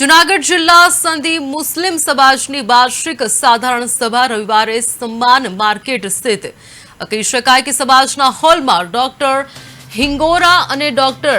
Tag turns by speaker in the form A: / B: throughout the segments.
A: જૂનાગઢ જિલ્લા સંધિ મુસ્લિમ સમાજની વાર્ષિક સાધારણ સભા રવિવારે સમ્માન માર્કેટ સ્થિત કહી શકાય કે સમાજના હોલમાં ડોક્ટર હિંગોરા અને ડોક્ટર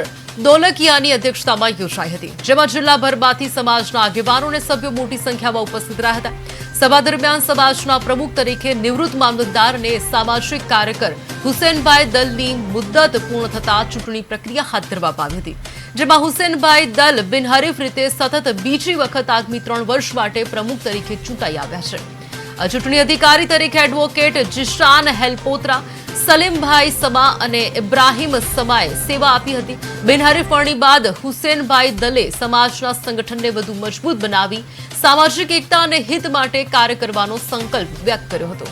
A: દોલકિયાની અધ્યક્ષતામાં યોજાઈ હતી, જેમાં જિલ્લાભરમાંથી સમાજના આગેવાનો અને સભ્યો મોટી સંખ્યામાં ઉપસ્થિત રહ્યા હતા। સભા દરમિયાન સમાજના પ્રમુખ તરીકે નિવૃત્ત મામલતદાર અને સામાજિક કાર્યકર હુસેનભાઈ દલની મુદ્દત પૂર્ણ થતા ચૂંટણી પ્રક્રિયા હાથ ધરવામાં આવી હતી, જેમાં હુસેનભાઈ દલ બિનહરીફ રીતે સતત બીજી વખત આગામી 3 વર્ષ માટે પ્રમુખ તરીકે ચૂંટાઈ આવ્યા છે। ચૂંટણી અધિકારી તરીકે એડવોકેટ જીશાન હેલપોત્રા, સલીમભાઈ સમા અને ઇબ્રાહીમ સમાએ સેવા આપી હતી। બિનહરીફ વરણી બાદ હુસેનભાઈ દલે સમાજના સંગઠનને વધુ મજબૂત બનાવી સામાજિક એકતા અને હિત માટે કાર્ય કરવાનો સંકલ્પ વ્યક્ત કર્યો હતો।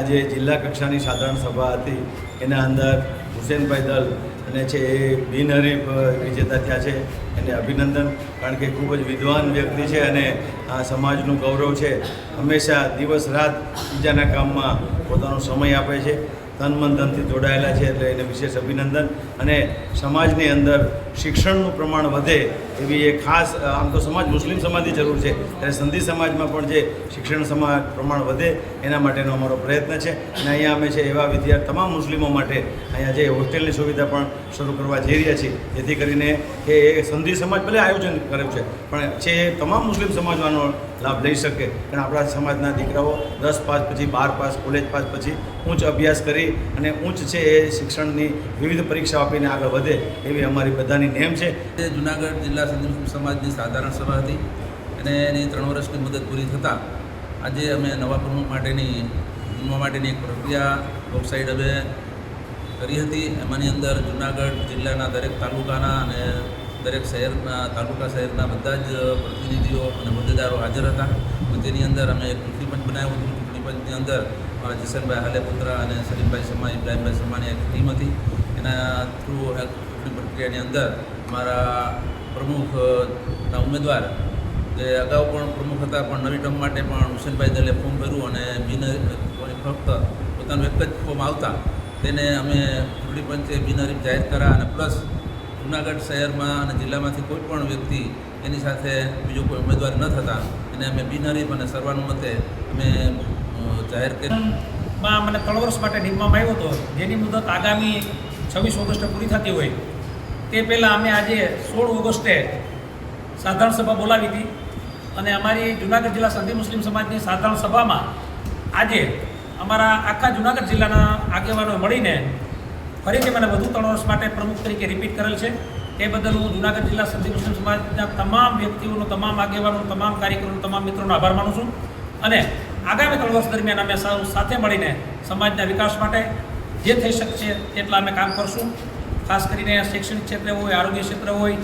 B: આજે જિલ્લા કક્ષાની સાધારણ સભા હતી, એના અંદર હુસેનભાઈ દલ અને છે એ બિનહરીફ વિજેતા થયા છે, એને અભિનંદન। કારણ કે ખૂબ જ વિદ્વાન વ્યક્તિ છે અને આ સમાજનું ગૌરવ છે। હંમેશા દિવસ રાત બીજાના કામમાં પોતાનો સમય આપે છે, તન મન ધનથી જોડાયેલા છે, એટલે એને વિશેષ અભિનંદન। અને સમાજની અંદર શિક્ષણનું પ્રમાણ વધે એવી એક ખાસ, આમ તો સમાજ મુસ્લિમ સમાજની જરૂર છે, ત્યારે સંધિ સમાજમાં પણ જે શિક્ષણ પ્રમાણ વધે એના માટેનો અમારો પ્રયત્ન છે। અને અહીંયા અમે છે એવા વિદ્યાર્થી તમામ મુસ્લિમો માટે અહીંયા જે હોસ્ટેલની સુવિધા પણ શરૂ કરવા જઈ રહ્યા છીએ, જેથી કરીને કે એ સંધિ સમાજ ભલે આયોજન કર્યું છે પણ છે તમામ મુસ્લિમ સમાજનો લાભ લઈ શકે। કારણ આપણા સમાજના દીકરાઓ 10 પાસ પછી 12 પાસ, કોલેજ પાસ પછી ઉચ્ચ અભ્યાસ કરી અને ઉચ્ચ છે એ શિક્ષણની વિવિધ પરીક્ષાઓ આપીને આગળ વધે એવી અમારી બધાની નેમ છે।
C: જૂનાગઢ જિલ્લા સંધિ મુસ્લિમ સમાજની સાધારણ સભા હતી અને એની 3 વર્ષની મુદત પૂરી થતાં આજે અમે નવા પ્રમુખ માટેની એક પ્રક્રિયા વેબસાઇટ હવે કરી હતી। એમાંની અંદર જૂનાગઢ જિલ્લાના દરેક તાલુકાના અને દરેક શહેરના તાલુકા શહેરના બધા જ પ્રતિનિધિઓ અને હોદ્દેદારો હાજર હતા। તેની અંદર અમે એક ચૂંટણી પંચ બનાવ્યું હતું। ચૂંટણી પંચની અંદર મારા જીશાનભાઈ હાલેપુત્રા અને સલીમભાઈ સમા, ઇબ્રાહીમભાઈ સમાની એક ટીમ હતી। એના થ્રુ ચૂંટણી પ્રક્રિયાની અંદર અમારા પ્રમુખના ઉમેદવાર જે અગાઉ પણ પ્રમુખ હતા પણ નવી ટર્મ માટે પણ હુસેનભાઈ દલે ફોર્મ ભર્યું અને ફક્ત પોતાનું એક જ ફોર્મ આવતા તેને અમે ચૂંટણી પંચે બિનહરીફ જાહેર કર્યા અને પ્લસ જૂનાગઢ શહેરમાં અને જિલ્લામાંથી કોઈ પણ વ્યક્તિ એની સાથે બીજો કોઈ ઉમેદવાર ન થતા એને અમે બિનહરીફ અને સર્વાનુમતે અમે જાહેર કરી।
D: મને 3 વર્ષ માટે નિમવામાં આવ્યો હતો, જેની મુદત આગામી 26 ઓગસ્ટે પૂરી થતી હોય તે પહેલાં અમે આજે 16 ઓગસ્ટે સાધારણ સભા બોલાવી હતી અને અમારી જૂનાગઢ જિલ્લા સંધિ મુસ્લિમ સમાજની સાધારણ સભામાં આજે અમારા આખા જૂનાગઢ જિલ્લાના આગેવાનો મળીને ફરીથી મને વધુ 3 વર્ષ માટે પ્રમુખ તરીકે રિપીટ કરેલ છે। તે બદલ હું જૂનાગઢ જિલ્લા સંધિ મુસ્લિમ સમાજના તમામ વ્યક્તિઓનો, તમામ આગેવાનો, તમામ કાર્યકરોનો, તમામ મિત્રોનો આભાર માનું છું અને આગામી 3 વર્ષ દરમિયાન અમે સૌ સાથે મળીને સમાજના વિકાસ માટે જે થઈ શકશે તેટલા અમે કામ કરશું। ખાસ કરીને શૈક્ષણિક ક્ષેત્રે હોય, આરોગ્ય ક્ષેત્રે હોય,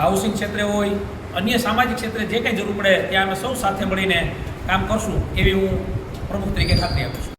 D: હાઉસિંગ ક્ષેત્રે હોય, અન્ય સામાજિક ક્ષેત્રે જે કંઈ જરૂર પડે ત્યાં અમે સૌ સાથે મળીને કામ કરશું એવી હું પ્રમુખ તરીકે ખાતરી આપું છું।